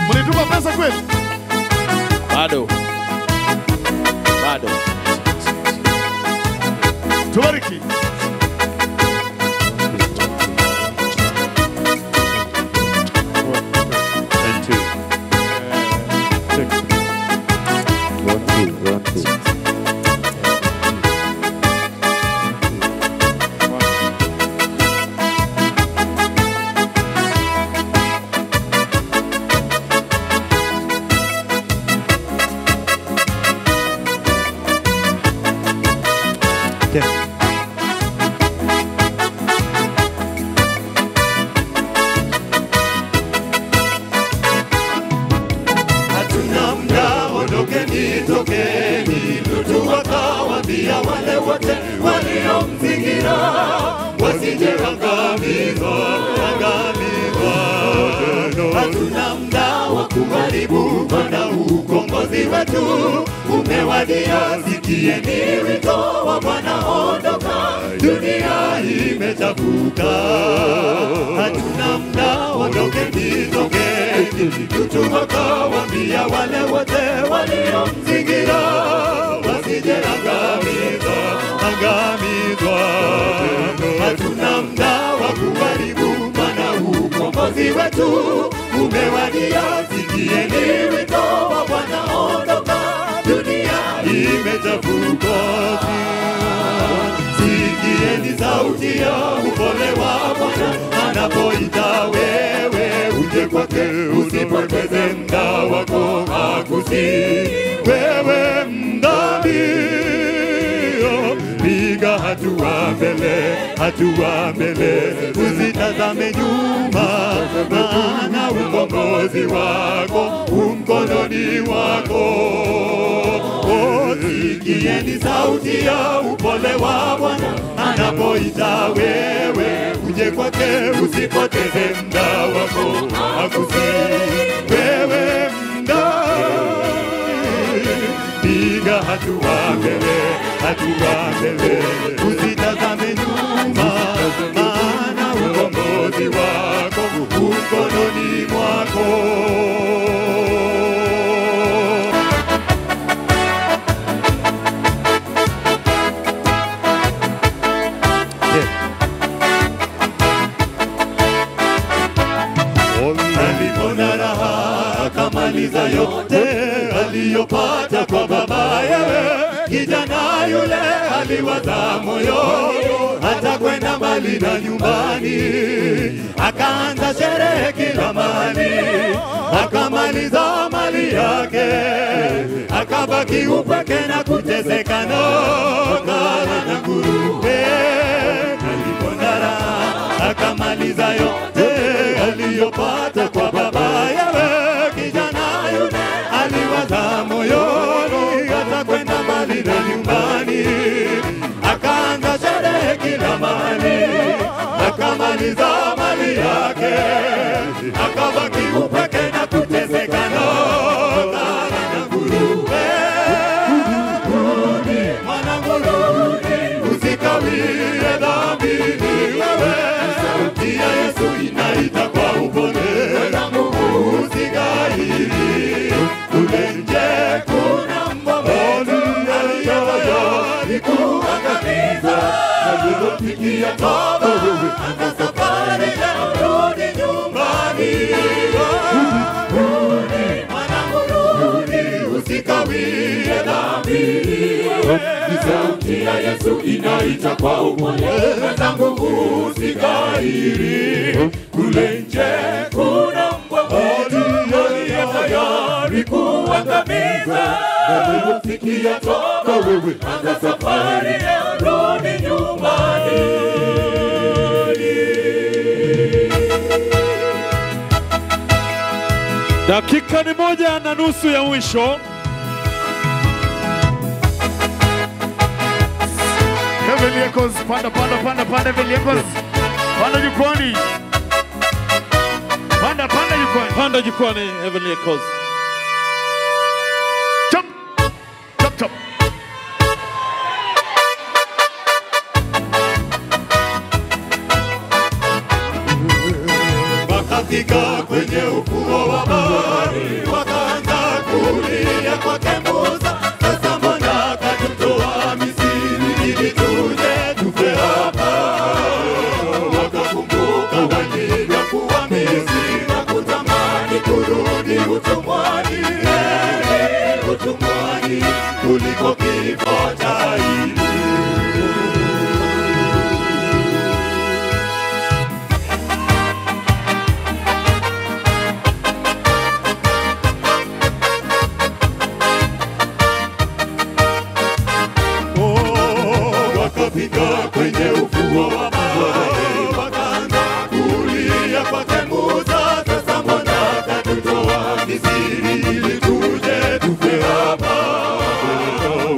Mlituma pesa kweli? Bado. Tubariki. Hatuna muda, ondokeni, tokeni, Lutu akawaambia wale wote waliomzingira wasije angamizwa. Hatuna muda wa kuharibu, Bwana ukombozi wetu umewadia. Sikieni wito wa Bwana, ondoka, dunia imechafuka. Hatuna muda, ondokeni, tokeni, Lutu akawaambia wale wote waliomzingira wasije angamizwa. Hatuna muda wa kuharibu, Bwana ukombozi wetu umewadia. Sikieni wito wa Bwana, ondoka, dunia imechafuka. Sikieni sauti ya upole wa Bwana anapoita wewe uje kwake, usipoteze muda wako, hakusi wewe mdhambi. Piga hatua mbele, usitazame nyuma, maana ukombozi wako mkononi wako. Sikieni sauti ya upole wa Bwana anapoita wewe uje kwake, usipoteze muda wako, hakusi wewe mdhambi. Piga hatua mbele, usitazame nyuma, maana ukombozi wako mkononi mwako. Alipona raha akamaliza yote aliyopata kwa babaye. Kijana yule aliwaza moyoni hata kwenda mbali na nyumbani, akaanza sherehe kila mahali, akamaliza mali yake, akabaki upweke na kuteseka na nguruwe. Alipona raha akamaliza yote aliyopata kwa babaye. Kijana yule aliwaza moyoni hata kwenda mbali na nyumbani, akaanza sherehe kila mahali, akamaliza mali yake, akabaki upweke na kuteseka na nguruwe. Mwanangu rudi, usikawie dhambini wewe, sauti ya Yesu inaita kwa upole. Usigairi, kule nje kuna mwovu aliyewajali kuangamiza. Alipofikia toba, anza safari leo, rudi nyumbani. Rudi, mwanangu rudi, usikawie dhambini. Ni sauti ya Yesu inaita kwa upole. Mwenzangu usigairi, kule nje kuna mwovu aliyewajali kuangamiza. Alipofikia toba, anza safari leo, rudi nyumbani. Dakika ni 1:30 ya mwisho. Heavenly Echoes, panda Heavenly Echoes. Panda jukwani. Panda jukwani Heavenly Echoes. Chop. wakafika kwenye ufuo wa bahari, wakaanza kulia kwake Musa, sasa mbona katutoa Misri ili tuje tufe hapa? Wakakumbuka walivyokuwa Misri na kutamani kurudi utumwani, utumwani kuliko kifo cha aibu. Wakafika kwenye ufuo wa bahari, wakaanza kulia kwake Musa, sasa mbona katutoa Misri ili tuje tufe hapa?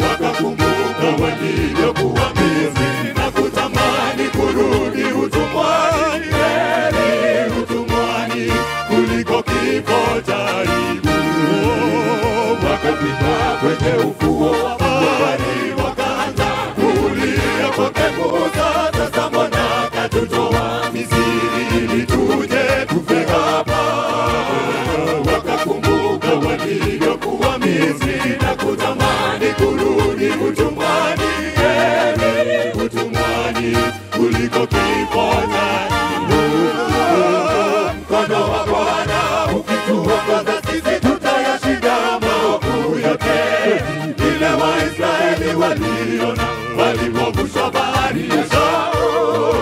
Wakakumbuka walivyokuwa Misri na kutamani kurudi utumwani, utumwani kuliko kifo cha aibu. Wakafika kwenye ufuo wa bahari, wakaanza kulia kwake Musa, sasa mbona katutoa Misri ili tuje tufe hapa? Wakakumbuka walivyokuwa Misri na kutamani kurudi utumwani, utumwani kuliko kifo cha aibu. Mkono wa Bwana ukituongoza sisi tutayashinda maovu yote. Ile Waisraeli waliona walipovusha bahari ya Shamu,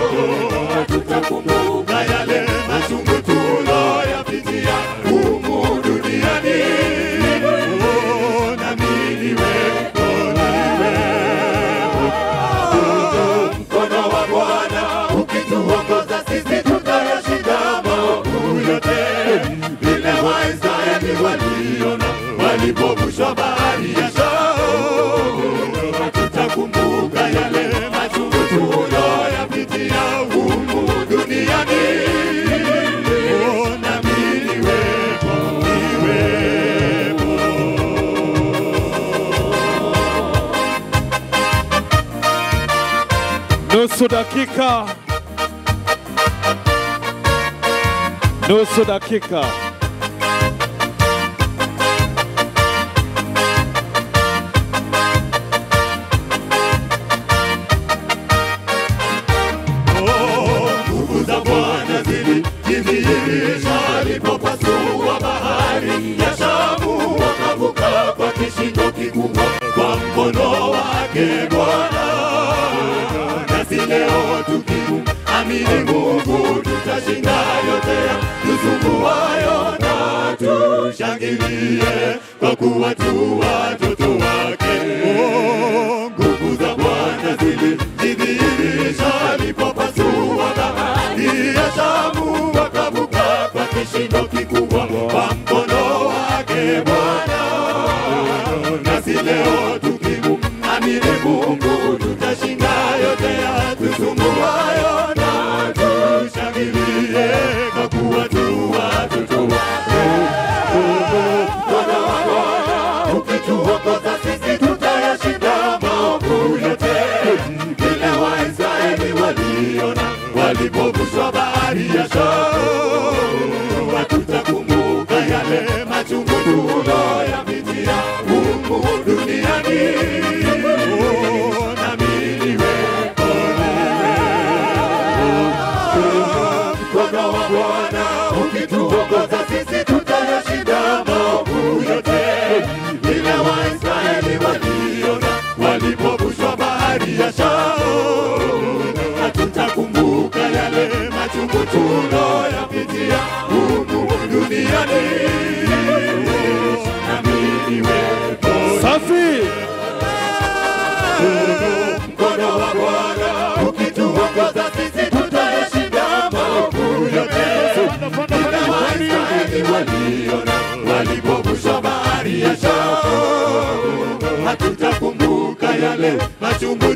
tutakumbuka yale machungu tuloyapitia humu duniani. Nami niwepo, mkono wa Bwana ukituongoza sisi tutayashinda maovu yote. Ile Waisraeli waliona walipovusha bahari ya Shamu, tutakumbuka yale machungu tuloyapitia humu duniani. Nami niwepo, Nusu dakika. Nusu dakika. Nguvu za Bwana zilidhihirisha alipopasua bahari ya Shamu, wakavuka kwa kishindo kikubwa kwa mkono wake Bwana. Nasi leo tukiamini Mungu tutashinda yote tusumbuayo, na tushangilie kwa kuwa tu watoto wake. Nguvu za Bwana zilidhihirisha alipopasua bahari ya Shamu, wakavuka kwa kishindo kikubwa kwa mkono wake Bwana. Nasi leo tukiamini Mungu tutashinda yote tusumbuayo, na tushangilie kwa kuwa tu watoto wake. Mkono wa Bwana ukituongoza sisi tutayashinda maovu yote. Ile Waisraeli waliona walipovusha bahari ya Shamu, tutakumbuka yale machungu tuloyapitia humu duniani. Nami niwepo, mkono wa Bwana ukituongoza sisi tutayashinda maovu yote. Ile Waisraeli waliona walipovusha bahari ya Shamu, tutakumbuka yale machungu tuloyapitia humu duniani. Nami niwepo, Safi. mkono wa Bwana ukituongoza sisi tutayashinda maovu yote. Ile Waisraeli waliona walipovusha bahari ya Shamu, hatutakumbuka yale machungu